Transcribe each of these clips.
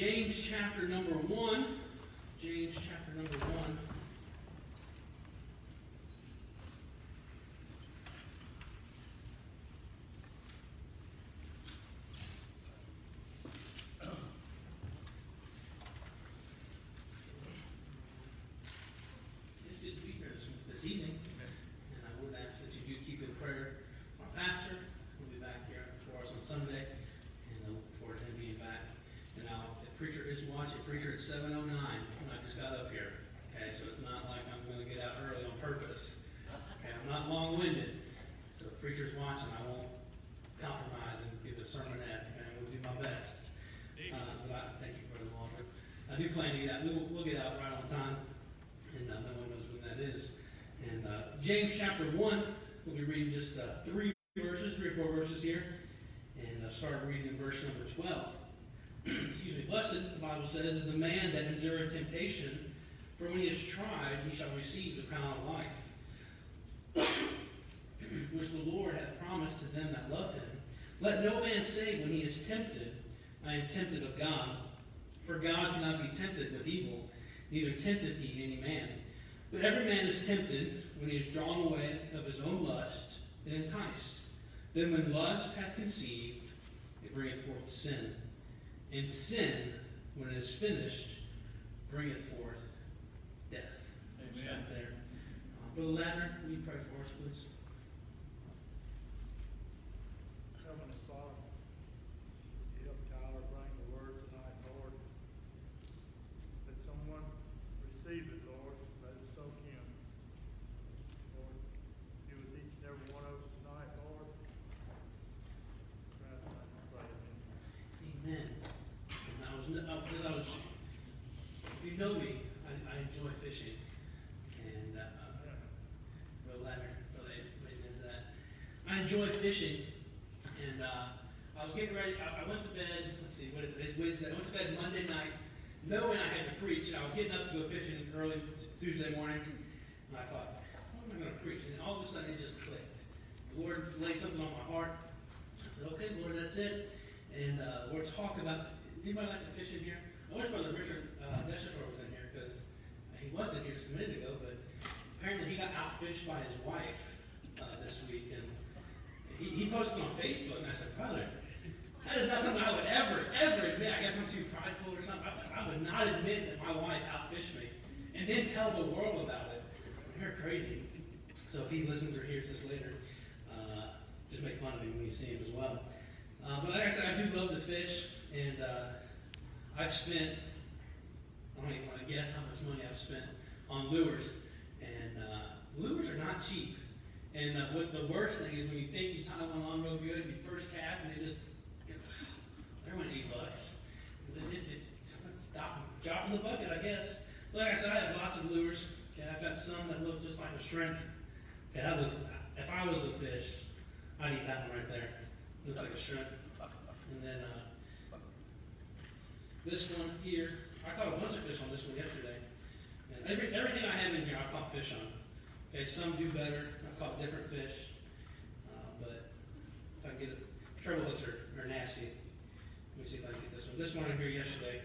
James chapter number 1. James chapter number 1. It's good to be here this evening, and I would ask that you do keep in prayer our pastor. We'll be back here for us on Sunday, and I look forward to him being back. And now, if preacher is watching, preacher at 7:09 when I just got up here. Okay, so it's not like I'm going to get out early on purpose. Okay, I'm not long-winded. So if preacher's watching, I won't compromise and give a sermonette, and I will do my best. But I thank you for the Walter. I do plan to get out. We'll get out right on time, and no one knows when that is. And James chapter 1, we'll be reading just 3 or 4 verses here, and start reading in verse number 12. Excuse me. Blessed, the Bible says, is the man that endureth temptation, for when he is tried, he shall receive the crown of life, which the Lord hath promised to them that love him. Let no man say when he is tempted, I am tempted of God. For God cannot be tempted with evil, neither tempteth he any man. But every man is tempted when he is drawn away of his own lust and enticed. Then when lust hath conceived, it bringeth forth sin. And sin, when it is finished, bringeth forth death. Amen. Stop there. Brother Ladner, will you pray for us, please? Heavenly Father, you help Tyler bring the word tonight, Lord. Let someone receive it, Lord. Let it soak in. Lord, be with each and every one of us tonight, Lord. Amen. And if you know me, I enjoy fishing. And Brother Ladner, is that. I enjoy fishing. And I was getting ready. I went to bed. Let's see, what is it? It's Wednesday. I went to bed Monday night, knowing I had to preach. And I was getting up to go fishing early Tuesday morning. And I thought, what am I going to preach? And all of a sudden, it just clicked. The Lord laid something on my heart. I said, okay, Lord, that's it. And we'll talk about, anybody like to fish in here? I wish Brother Richard Deshator was in here, because he wasn't here just a minute ago, but apparently he got outfished by his wife this week. And he posted on Facebook, and I said, brother, that is not something I would ever admit. I guess I'm too prideful or something. I would not admit that my wife outfished me and then tell the world about it. You're crazy. So if he listens or hears this later, just make fun of him when you see him as well. But like I said, I do love to fish, and I've spent, I don't even want to guess how much money I've spent on lures. And lures are not cheap. And what the worst thing is when you think you tie one on real good, you first cast, and it just, there went $8. It's just drop in the bucket, I guess. Like I said, I have lots of lures. Okay, I've got some that look just like a shrimp. Okay, if I was a fish, I'd eat that one right there. Looks like a shrimp. And then this one here, I caught a bunch of fish on this one yesterday. And everything I have in here, I've caught fish on. Okay, some do better. I've caught different fish. But if I can get it, treble hooks are nasty. Let me see if I can get this one. This one in here yesterday,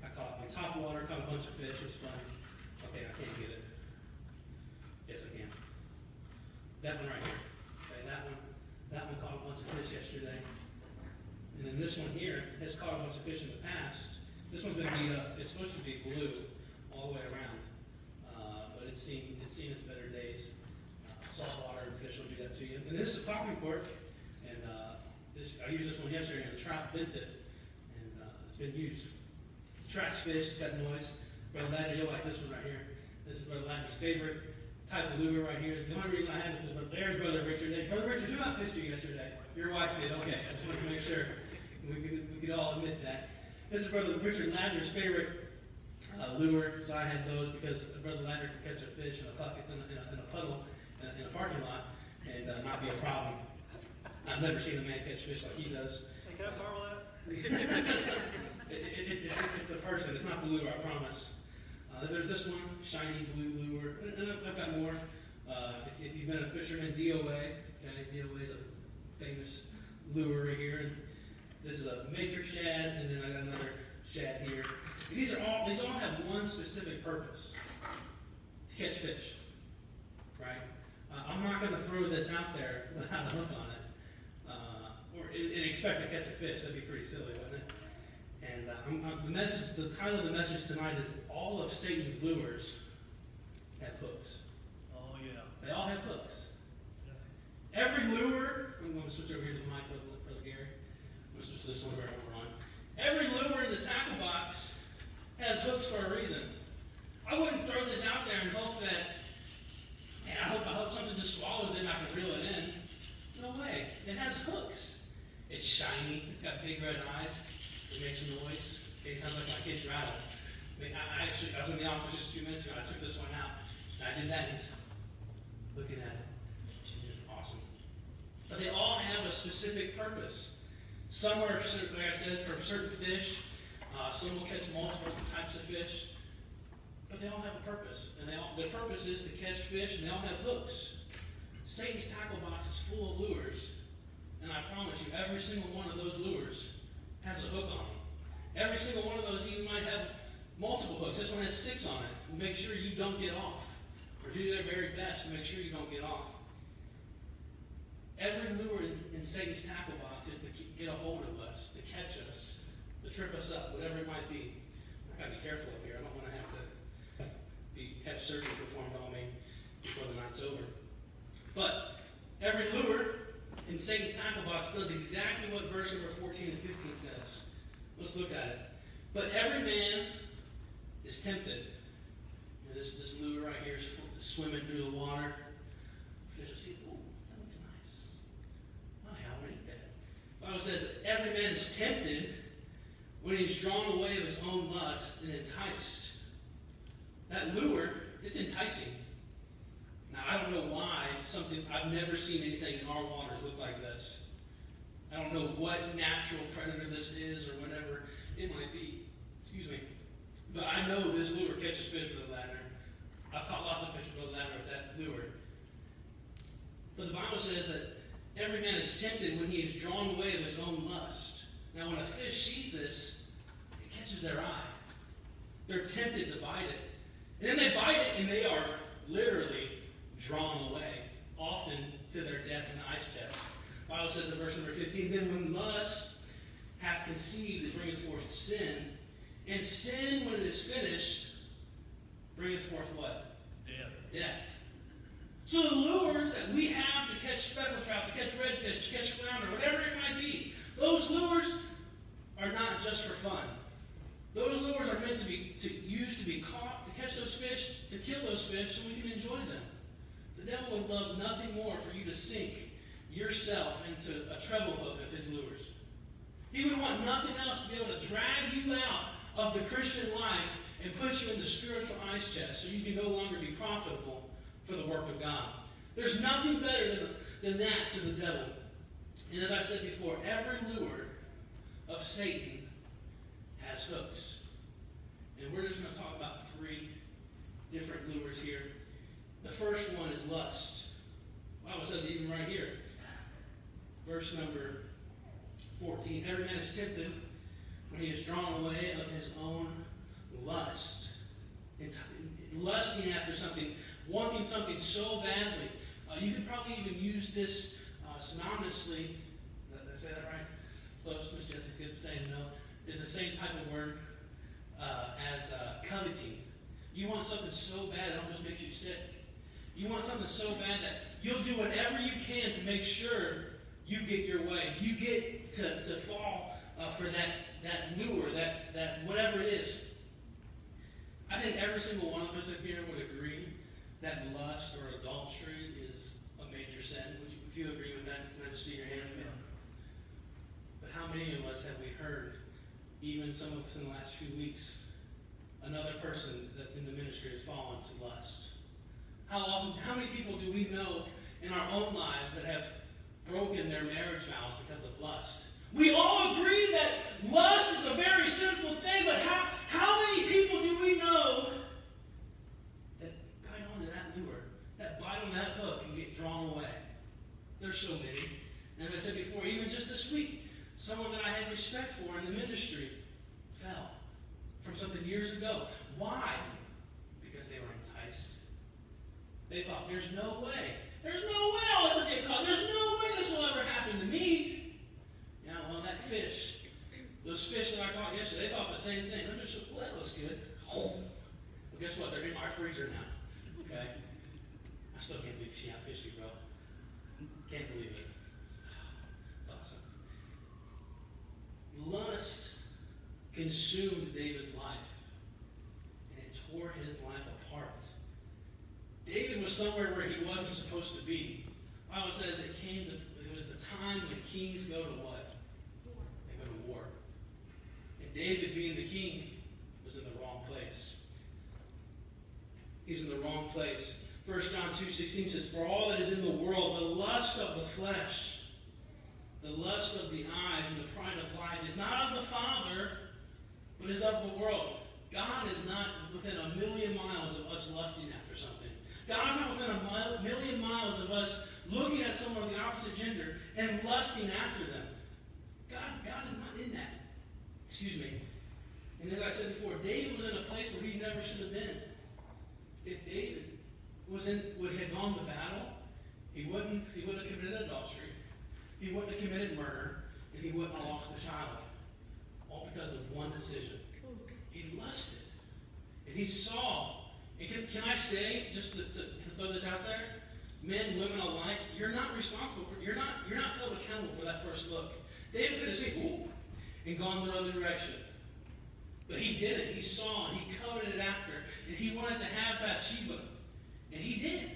I caught on top water, caught a bunch of fish. It was fun. Okay, I can't get it. Yes, I can. That one right here. Okay, that one caught a bunch of fish yesterday. And then this one here has caught a bunch of fish in the past. This one's been beat up. It's supposed to be blue all the way around. But it's seen its better days. Saltwater and fish will do that to you. And this is a popping cork. And I used this one yesterday, and the trout bent it. And it's been used. Tracks fish, it's got noise. Brother Ladner, you'll like this one right here. This is Brother Ladner's favorite type of lure right here. It's the only reason I have this is there's Brother Richard. Hey, Brother Richard, who outfished you yesterday? Your wife did. Okay, I just wanted to make sure we could all admit that. This is Brother Richard Ladner's favorite lure. So I had those because Brother Ladner can catch a fish in a bucket in a puddle in a parking lot and not be a problem. I've never seen a man catch fish like he does. Hey, can I borrow that? It's the person. It's not the lure, I promise. There's this one, shiny blue lure. And I've got more. If you've been a fisherman, DOA. Okay, DOA is a famous lure right here. And this is a matrix shad, and then I got another shad here. These all have one specific purpose: to catch fish. Right? I'm not going to throw this out there without a hook on it, and expect to catch a fish. That'd be pretty silly, wouldn't it? And the title of the message tonight is "All of Satan's Lures Have Hooks." Oh, yeah. They all have hooks. Every lure, I'm going to switch over here to the mic, Brother Gary. I'm going to switch this one where we're on. Every lure in the tackle box has hooks for a reason. I wouldn't throw this out there and hope that, man, I hope something just swallows it and I can reel it in. No way. It has hooks. It's shiny. It's got big red eyes. It makes noise. Okay, it sounds like my kid's rattle. I was in the office just a few minutes ago. I took this one out. And I did that. And he's looking at it. It's awesome. But they all have a specific purpose. Some are, like I said, for certain fish. Some will catch multiple types of fish. But they all have a purpose. And their purpose is to catch fish, and they all have hooks. Satan's tackle box is full of lures. And I promise you, every single one of those lures has a hook on it. Every single one of those even might have multiple hooks. This one has 6 on it. Make sure you don't get off. Or do their very best to make sure you don't get off. Every lure in Satan's tackle box is to get a hold of us, to catch us, to trip us up, whatever it might be. I've got to be careful up here. I don't want to have surgery performed on me before the night's over. But every lure in Satan's tackle box does exactly what verse number 14 and 15 says. Let's look at it. But every man is tempted. This lure right here is swimming through the water. Fish will see, oh, that looks nice. Oh, yeah, I want to eat that. The Bible says that every man is tempted when he's drawn away of his own lust and enticed. That lure, it's enticing. Now, I don't know why I've never seen anything in our waters look like this. I don't know what natural predator this is or whatever it might be. Excuse me. But I know this lure catches fish with a ladder. I've caught lots of fish with a ladder with that lure. But the Bible says that every man is tempted when he is drawn away of his own lust. Now, when a fish sees this, it catches their eye. They're tempted to bite it. And then they bite it, and they are literally drawn away, often to their death in the ice chest. The Bible says in verse number 15, then when lust hath conceived, it bringeth forth sin. And sin, when it is finished, bringeth forth what? Death. So the lures that we have to catch speckled trout, to catch redfish, to catch flounder, whatever it might be, those lures are not just for fun. Those lures are meant to be used to be caught, to catch those fish, to kill those fish, so we can enjoy them. The devil would love nothing more for you to sink yourself into a treble hook of his lures. He would want nothing else to be able to drag you out of the Christian life and put you in the spiritual ice chest so you can no longer be profitable for the work of God. There's nothing better than that to the devil. And as I said before, every lure of Satan has hooks. And we're just going to talk about 3 different lures here. The first one is lust. The Bible says even right here, verse number 14, every man is tempted when he is drawn away of his own lust. Lusting after something, wanting something so badly. You could probably even use this synonymously. Did I say that right? Close. Miss Jessie's saying no. It's the same type of word as coveting. You want something so bad it almost makes you sick. You want something so bad that you'll do whatever you can to make sure you get your way. You get to fall for that lure, that whatever it is. I think every single one of us up here would agree that lust or adultery is a major sin. If you agree with that, can I just see your hand? But how many of us have we heard, even some of us in the last few weeks, another person that's in the ministry has fallen to lust? How many people do we know in our own lives that have broken their marriage vows because of lust? We all agree that lust is a very sinful thing, but how many people do we know that bite onto that lure, that bite on that hook and get drawn away? There's so many. And as I said before, even just this week, someone that I had respect for in the ministry fell. from something years ago. Why? Because they were enticed. They thought, there's no way. There's no way I'll ever get caught. There's no way this will ever happen to me. Yeah, well, that fish, those fish that I caught yesterday, they thought the same thing. They're just, well, that looks good. Well, guess what? They're in my freezer now. Okay? I still can't believe she outfished you, bro. Can't believe it. It's awesome. Lust consumed David's life, and it tore his life apart. David was somewhere where he wasn't supposed to be. The Bible says it was the time when kings go to what? War. They go to war. And David, being the king, was in the wrong place. He's in the wrong place. 1 John 2:16 says, for all that is in the world, the lust of the flesh, the lust of the eyes, and the pride of life is not of the Father, but is of the world. God is not within a million miles of us lusting after something. God is not within a million miles of us looking at someone of the opposite gender and lusting after them. God is not in that. Excuse me. And as I said before, David was in a place where he never should have been. If David had gone to battle, he wouldn't have committed adultery, he wouldn't have committed murder, and he wouldn't have lost a child. All because of one decision. He lusted. And he saw. And can I say, just to throw this out there, men, women alike, you're not responsible for, you're not held accountable for that first look. David could have said, ooh, and gone the other direction. But he didn't. He saw and he coveted it after. And he wanted to have Bathsheba. And he did.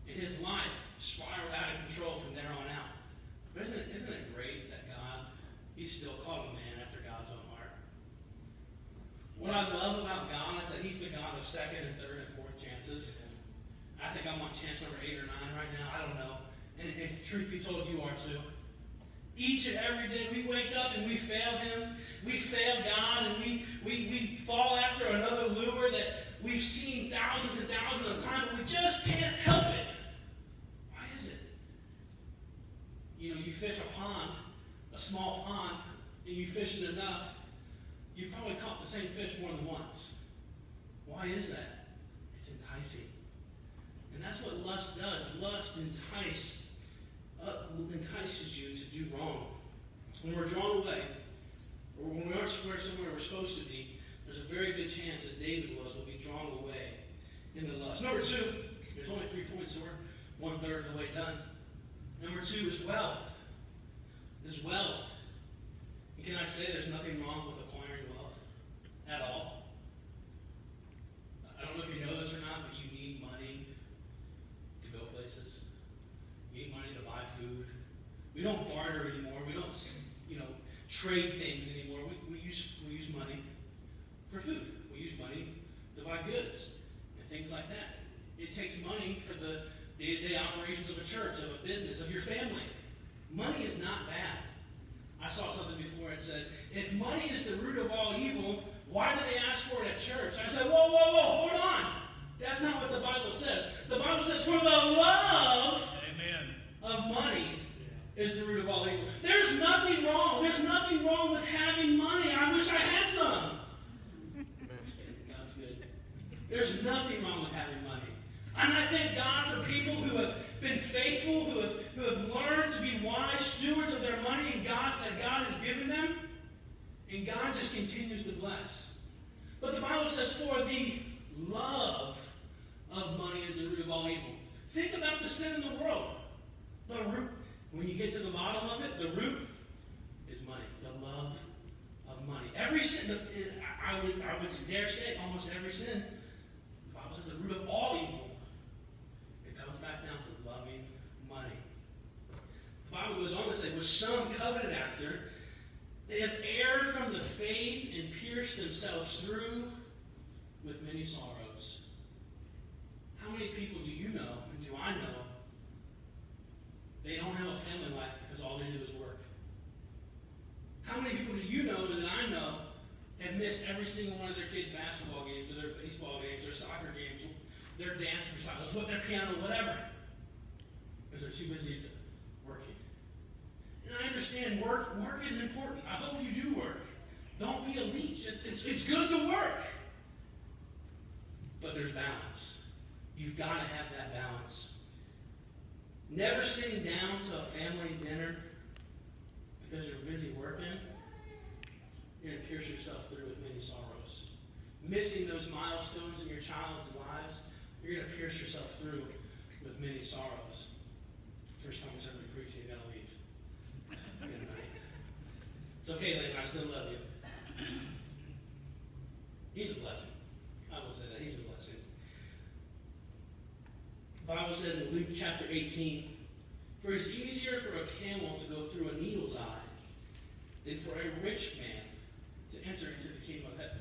And his life spiraled out of control from there on out. But isn't it great that God, he's still called a man after God's own heart? What I love about God is that he's the God of second and third and fourth chances. I think I'm on chance number 8 or 9 right now. I don't know. And if truth be told, you are too. Each and every day we wake up and we fail him. We fail God, and we fall after another lure that we've seen thousands and thousands of times, but we just can't help it. Why is it? You know, you fish a pond, a small pond, and you fish it enough, you've probably caught the same fish more than once. Why is that? It's enticing. And that's what lust does. Lust entices you to do wrong. When we're drawn away, or when we aren't somewhere we're supposed to be, there's a very good chance, as David was, we'll be drawn away in the lust. Number 2, there's only 3 points, so we're 1/3 of the way done. Number 2 is wealth. Is wealth. And can I say there's nothing wrong with acquiring wealth at all? I don't know if you know this or not, but you need money to go places. You need money to buy food. We don't barter anymore. We don't, trade things anymore. We use money for food. We use money to buy goods and things like that. It takes money for the day-to-day operations of a church, of a business, of your family. Money is not bad. I saw something before. It said, if money is the root of all evil, why do they ask for it at church? I said, whoa, hold on. That's not what the Bible says. The Bible says, for the love of money is the root of all evil. There's nothing wrong. There's nothing wrong with having money. I wish I had some. God's good. There's nothing wrong with having money. And I thank God for people who have been faithful, who have learned to be wise stewards of their money and that God has given them. And God just continues to bless. But the Bible says, for the love of money is the root of all evil. Think about the sin in the world. The root, when you get to the bottom of it, the root is money. The love of money. Every sin, I would dare say, almost every sin, the Bible says the root of all evil. It comes back down to loving money. The Bible goes on to say, which some coveted after, they have erred from the faith and pierced themselves through with many sorrows. How many people do you know, and do I know, they don't have a family life because all they do is work? How many people do you know that I know have missed every single one of their kids' basketball games, or their baseball games, or soccer games, or their dance recitals, their piano, whatever, because they're too busy working? And I understand work is important. I hope you do work. Don't be a leech. It's good to work. But there's balance. You've got to have that balance. Never sitting down to a family dinner because you're busy working, you're going to pierce yourself through with many sorrows. Missing those milestones in your child's lives, you're going to pierce yourself through with many sorrows. First time I started preaching, you got to leave. Good night. It's okay, Lane, I still love you. He's a blessing. I will say that. He's a blessing. The Bible says in Luke chapter 18, "For it is easier for a camel to go through a needle's eye than for a rich man to enter into the kingdom of heaven."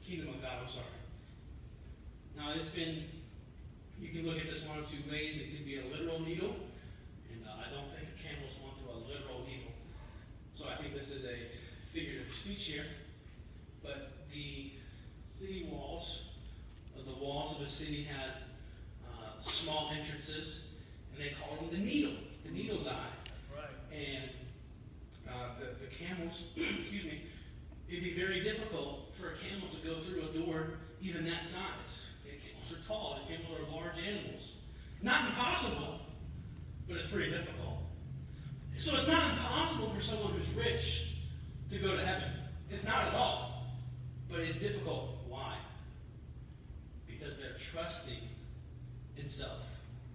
Kingdom of God, I'm sorry. Now, you can look at this one of two ways. It could be a literal needle, and I don't think a camel's going through a literal needle. So I think this is a figurative speech here. But the city walls, the walls of a city had small entrances, and they called them the needle's eye. Right. And the camels, excuse me, it'd be very difficult for a camel to go through a door even that size. Camels are tall, and camels are large animals. It's not impossible, but it's pretty difficult. So it's not impossible for someone who's rich to go to heaven. It's not at all. But it's difficult. Why? Because they're trusting in self.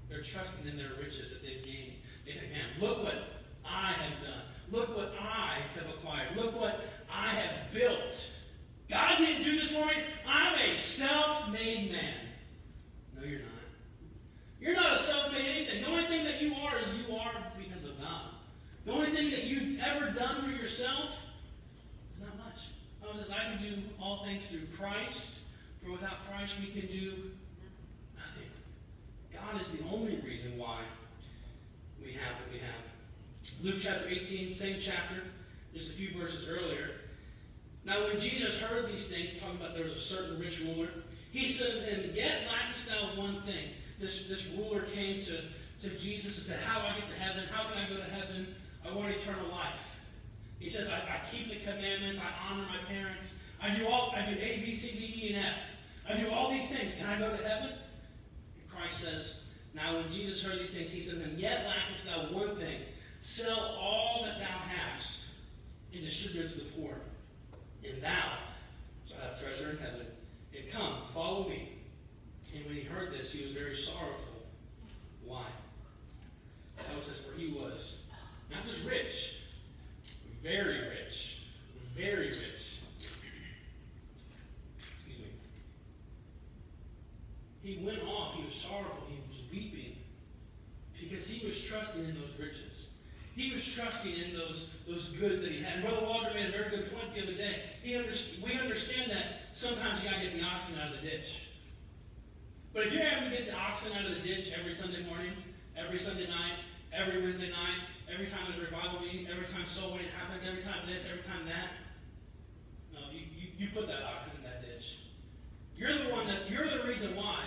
They're trusting in their riches that they've gained. They think, man, look what I have done. Look what I have acquired. Look what I have built. God didn't do this for me. I'm a self-made man. No, you're not. You're not a self-made anything. The only thing that you are is you are because of God. The only thing that you've ever done for yourself is not much. The Bible says, I can do all things through Christ, for without Christ we can do nothing. God is the only reason why we have what we have. Luke chapter 18, same chapter, just a few verses earlier. Now when Jesus heard these things, talking about there was a certain rich ruler, he said to him, "Yet lackest thou one thing." This ruler came to Jesus and said, "How do I get to heaven? How can I go to heaven? I want eternal life." He says, I keep the commandments, I honor my parents, I do A, B, C, D, E, and F. I do all these things. Can I go to heaven? And Christ says, now when Jesus heard these things, he said to him, "Yet lackest thou one thing. Sell all that thou hast, and distribute it to the poor. And thou shalt have treasure in heaven. And come, follow me." And when he heard this, he was very sorrowful. Why? The Bible says, for he was not just rich, very rich. Very rich. Excuse me. He went off, he was sorrowful, he was weeping, because he was trusting in those riches. He was trusting in those goods that he had. And Brother Walter made a very good point the other day. We understand that sometimes you got to get the oxen out of the ditch. But if you're having to get the oxen out of the ditch every Sunday morning, every Sunday night, every Wednesday night, every time there's a revival meeting, every time soul winning happens, every time this, every time that, no, you put that oxen in that ditch. You're the reason why.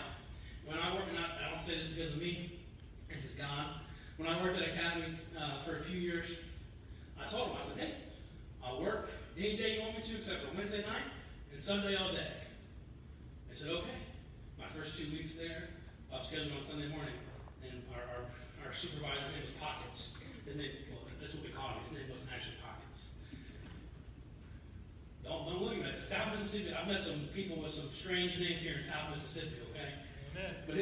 When I work, and I don't say this because of me, this is God. When I worked at Academy for a few years, I told him, I said, "Hey, I'll work any day you want me to except for Wednesday night and Sunday all day." They said, "Okay." My first 2 weeks there, I was scheduled on Sunday morning, and our supervisor's name was Pockets. His name, well, that's what we call him. His name wasn't actually Pockets. Don't look at it. South Mississippi, I've met some people with some strange names here in South Mississippi, okay? Amen. But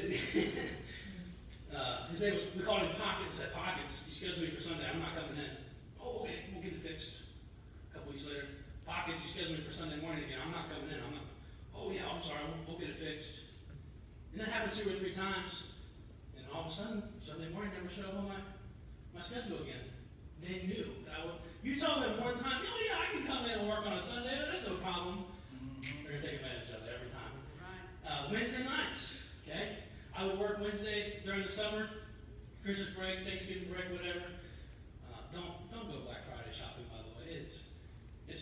his name was, we called him Pockets. At Pockets, he scheduled me for Sunday. I'm not coming in. "Oh, okay, we'll get it fixed." A couple weeks later, "Pockets, you scheduled me for Sunday morning again. I'm not coming in. "Oh, yeah, I'm sorry. We'll get it fixed." And that happened 2 or 3 times. And all of a sudden, Sunday morning never showed up on my schedule again. They knew that I would. You told them one time, "Oh, yeah, I can come in and work on a Sunday. That's no problem." They're going to take advantage of it every time. Right. Wednesday nights, okay? I would work Wednesday during the summer, Christmas break, Thanksgiving break, whatever. Don't go Black Friday shopping, by the way. It's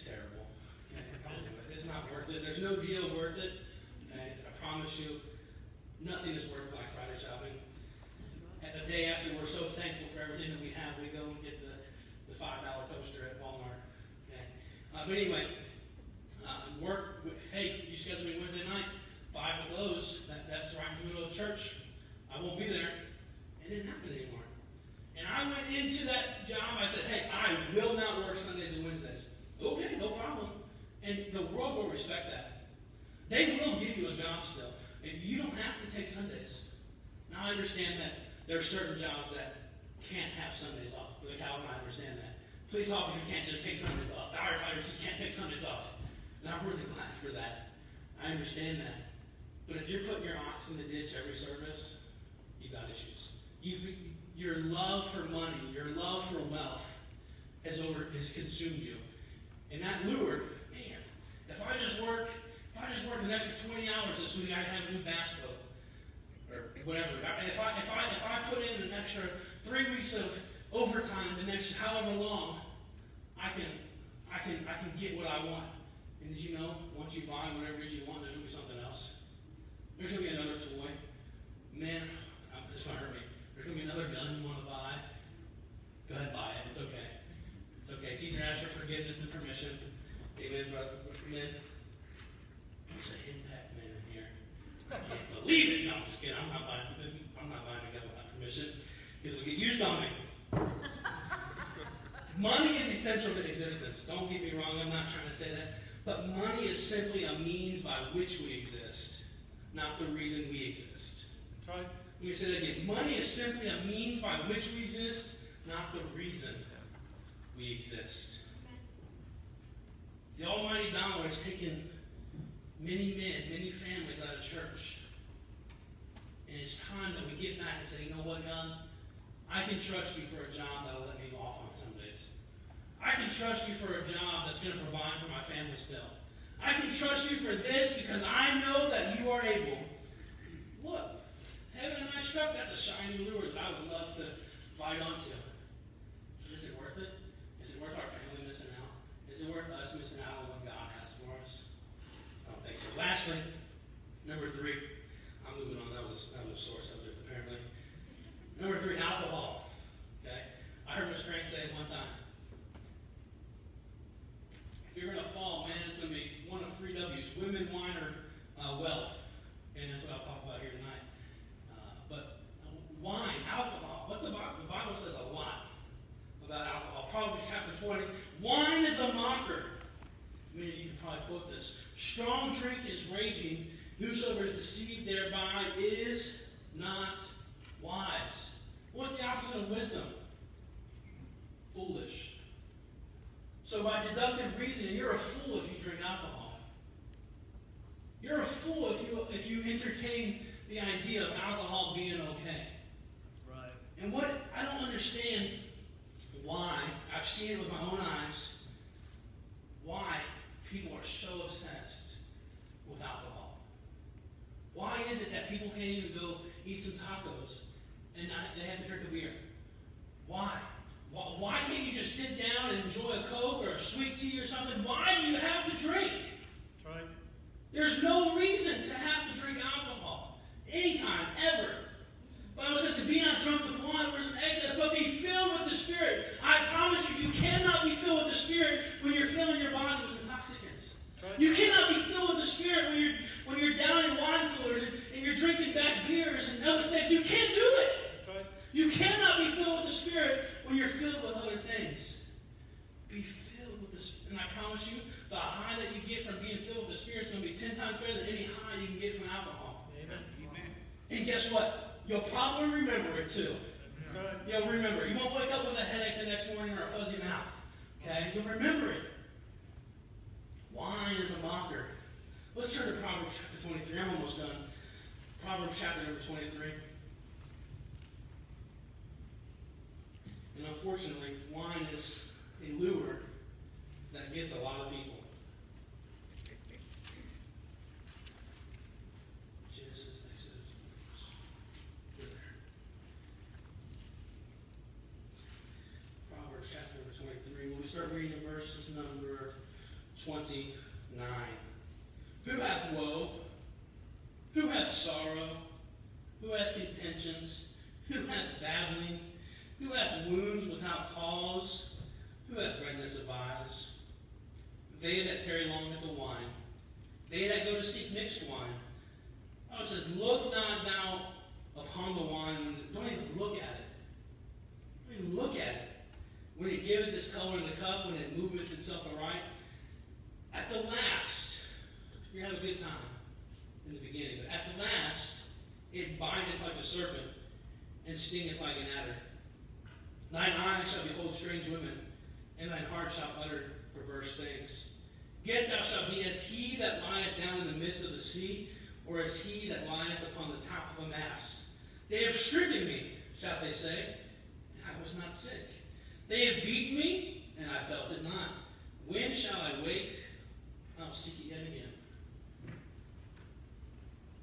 terrible. Okay? Don't do it. It's not worth it. There's no deal worth it. Okay? I promise you, nothing is worth Black Friday shopping. And the day after, we're so thankful for everything that we have. We go and get the $5 toaster at Walmart. Okay? But anyway, I said, hey, I will not work Sundays and Wednesdays. Okay, no problem. And the world will respect that. They will give you a job still. You don't have to take Sundays. Now, I understand that there are certain jobs that can't have Sundays off. With the Calvin, I understand that. Police officers can't just take Sundays off. Firefighters just can't take Sundays off. And I'm really glad for that. I understand that. But if you're putting your ox in the ditch every service, you've got issues. Your love for money, your love for wealth has consumed you. And that lure, man, if I just work an extra 20 hours this week, I can have a new bass boat. Or whatever. If I put in an extra 3 weeks of overtime the next however long, I can get what I want. And did you know, once you buy whatever it is you want, there's going to be something else. There's going to be another toy. Man, this might hurt me. There's going to be another gun you want to buy. Go ahead and buy it. It's okay. It's okay. It's easier to ask for forgiveness than permission. Amen, brother. Amen. There's an impact man in here. I can't believe it. No, I'm just kidding. I'm not buying a gun without permission because it'll get used on me. Money is essential to existence. Don't get me wrong. I'm not trying to say that. But money is simply a means by which we exist, not the reason we exist. That's right. Let me say that again. Money is simply a means by which we exist, not the reason we exist. The almighty dollar has taken many men, many families out of church. And it's time that we get back and say, you know what, God? I can trust you for a job that will let me go off on Sundays. I can trust you for a job that's going to provide for my family still. I can trust you for this because I know that you are able. Look, having a nice truck, that's a shiny lure that I would love to bite onto. Is it worth it? Is it worth our family missing out? Is it worth us missing out on what God has for us? I don't think so. Lastly, number 3. I'm moving on. That was a sore subject, apparently. Number 3, alcohol. Okay? I heard Miss Grant say it one time. If you're going to fall, man, it's going to be one of 3 W's. Women, wine, or wealth. And that's what I'll talk about here tonight. But wine, alcohol. What's the Bible? The Bible says a lot about alcohol. Proverbs chapter 20. Wine is a mocker. Many of you can probably quote this. Strong drink is raging. Whosoever is deceived thereby is not wise. What's the opposite of wisdom? Foolish. So by deductive reasoning, you're a fool if you drink alcohol. You're a fool if you entertain the idea of alcohol being okay. Right. And what I don't understand why, I've seen it with my own eyes, why people are so obsessed with alcohol. Why is it that people can't even go eat some tacos and they have to drink a beer? Why? Why can't you just sit down and enjoy a Coke or a sweet tea or something? Why do you have to drink? That's right. There's no reason to have to drink alcohol. Anytime, ever. The Bible says to be not drunk with wine, where's an excess, but be filled with the Spirit. I promise you, you cannot be filled with the Spirit when you're filling your body with intoxicants. Right. You cannot be filled with the Spirit when you're down in wine coolers and you're drinking back beers and other things. You can't do it. That's right. You cannot be filled with the Spirit when you're filled with other things. Be filled with the Spirit. And I promise you, the high that you get from being filled with the Spirit is going to be 10 times better than any high you can get from alcohol. Amen. Amen. And guess what? You'll probably remember it too. That's right. You'll remember it. You won't wake up with a headache the next morning or a fuzzy mouth. Okay? You'll remember it. Wine is a mocker. Let's turn to Proverbs chapter 23. I'm almost done. Proverbs chapter number 23. And unfortunately, wine is a lure that gets a lot of people. Genesis, Exodus. Proverbs chapter number 23. We'll start reading verses number 29. Who hath woe? Who hath sorrow? Who hath contentions? Who hath babbling? Who hath wounds without cause? Who hath redness of eyes? They that tarry long at the wine. They that go to seek mixed wine. Oh, it says, look not thou upon the wine. Don't even look at it. Don't even look at it. when it giveth this color in the cup, when it moveth itself aright, at the last, you have a good time in the beginning, but at the last, it bindeth like a serpent, and stingeth like an adder. Thine eyes shall behold strange women, and thine heart shall utter perverse things. Yet thou shalt be as he that lieth down in the midst of the sea, or as he that lieth upon the top of a mast. They have stricken me, shall they say, and I was not sick. They have beaten me, and I felt it not. When shall I wake? I'll seek it yet again.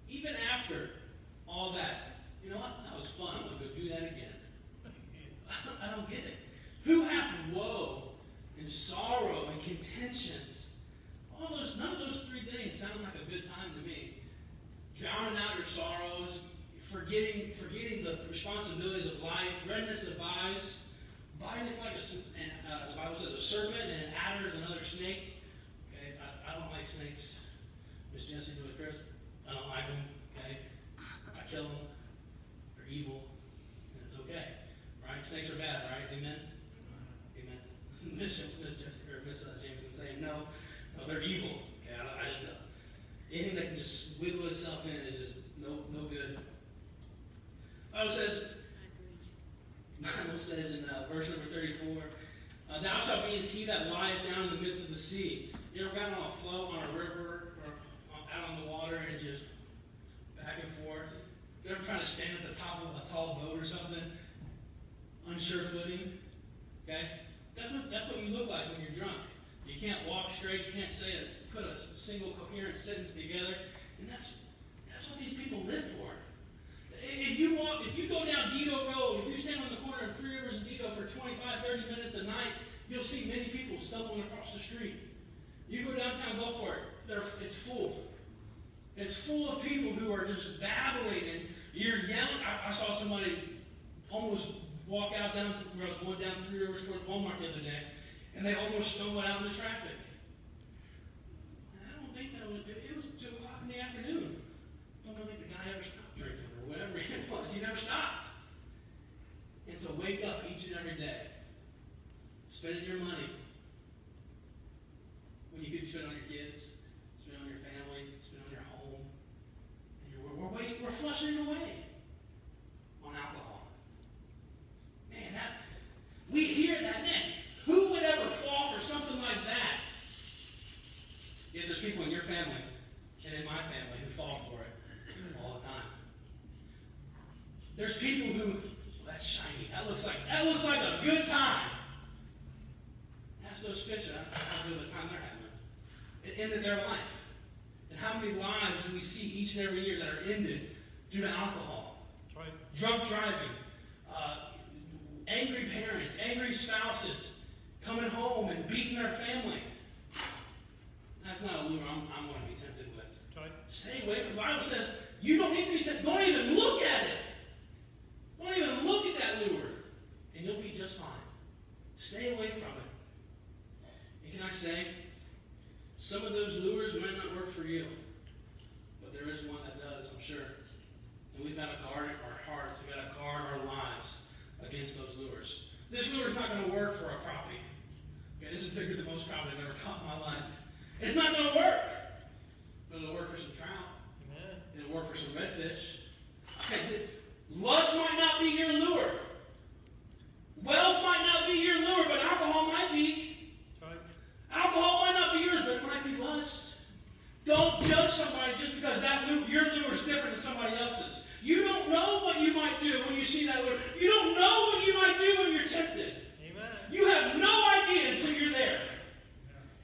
Even after all that, you know what? That was fun. I'm going to go do that again. I don't get it. Who hath woe and sorrow and contentions? None of those three things sound like a good time to me. Drowning out your sorrows, forgetting the responsibilities of life, redness of eyes, biting like the Bible says a serpent, and an adder is another snake. Okay, I don't like snakes. Miss Jessie, do it, Chris. I don't like them. Okay, I kill them. They're evil, and it's okay. Right? Snakes are bad, right? Amen. Amen. Miss Jameson saying no, they're evil. Okay, I just know. Anything that can just wiggle itself in is just no good. Bible says in verse number 34, thou shalt be as he that lieth down in the midst of the sea. You ever gotten on a float on a river or out on the water and just back and forth? You ever try to stand at the top of a tall boat or something? Unsure footing? Okay? That's what you look like when you're drunk. You can't walk straight, you can't put a single coherent sentence together. And that's what these people live for. If you go down Dido Road, if you stand on the corner of Three Rivers and Dido for 25, 30 minutes a night, you'll see many people stumbling across the street. You go downtown Gulfport, it's full. It's full of people who are just babbling and you're yelling. I saw somebody almost walk out where I was going down Three Rivers towards Walmart the other day, and they almost stumbled out in the traffic. I don't think it was 2 o'clock in the afternoon. I don't think the guy ever stopped drinking or whatever it was. He never stopped. And to wake up each and every day, spending your money when you could spend on your kids, spend on your family, spend on your home, and we're flushing it away on alcohol. Man, we hear that, man. Who would ever fall for something like that? Yet there's people in your family and in my family who fall for it all the time. There's people who, that's shiny. That looks like a good time. Ask those fish how good of a time they're having. It ended their life. And how many lives do we see each and every year that are ended due to alcohol? That's right. Drunk driving, angry parents, angry spouses, coming home and beating their family. That's not a lure I'm going to be tempted with. That's right. Stay away from it. The Bible says you don't need to be tempted. Don't even look at it. Don't even look at that lure, and you'll be just fine. Stay away from it. And can I say, some of those lures might not work for you, but there is one that does, I'm sure. And we've got to guard our hearts. We've got to guard our lives against those lures. This lure is not going to work for a crappie. Okay, this is bigger than most crappie I've ever caught in my life. It's not going to work, but it'll work for some trout. Amen. It'll work for some redfish. Okay, lust might not be your lure. Wealth might not be your lure, but alcohol might be. Right. Alcohol might not be yours, but it might be lust. Don't judge somebody just because your lure is different than somebody else's. You don't know what you might do when you see that lure. You don't know what you might do when you're tempted. Amen. You have no idea until you're there.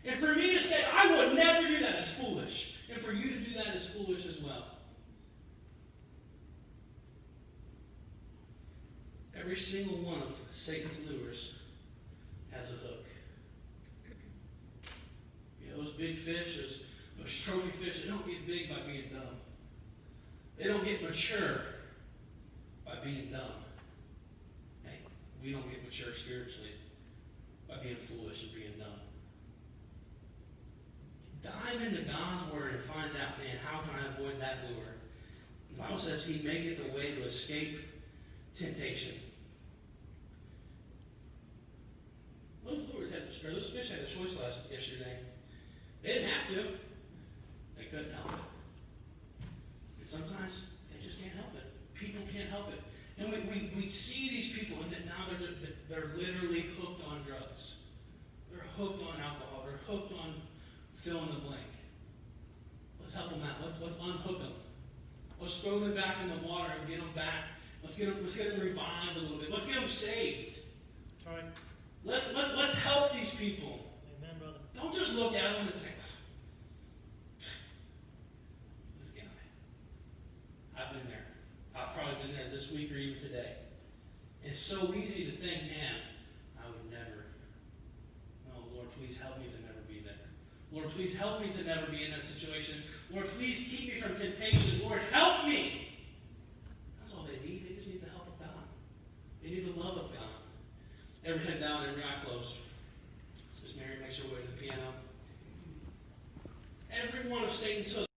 Yeah. And for me to say, I would never do that is foolish. And for you to do that is foolish as well. Every single one of Satan's lures has a hook. You know, those big fish, those trophy fish, they don't get big by being dumb. They don't get mature by being dumb. Hey, we don't get mature spiritually by being foolish and being dumb. Dive into God's Word and find out, man, how can I avoid that lure? The Bible says He maketh a way to escape temptation. those fish had a choice yesterday. They didn't have to. They couldn't help it. And sometimes they just can't help it. People can't help it. And we see these people, and now they're literally hooked on drugs. They're hooked on alcohol. They're hooked on fill in the blank. Let's help them out. Let's unhook them. Let's throw them back in the water and get them back. Let's get them revived a little bit. Let's get them saved. That's right. Let's help these people. Amen, brother. Don't just look at them and say, this guy. I've been there. I've probably been there this week or even today. It's so easy to think, man, I would never. No, Lord, please help me to never be there. Lord, please help me to never be in that situation. Lord, please keep me from temptation. Lord, help me. That's all they need. They just need the help of God. They need the love of God. Every head down, every eye closed. Says Mary makes her way to the piano. Every one of Satan's hooks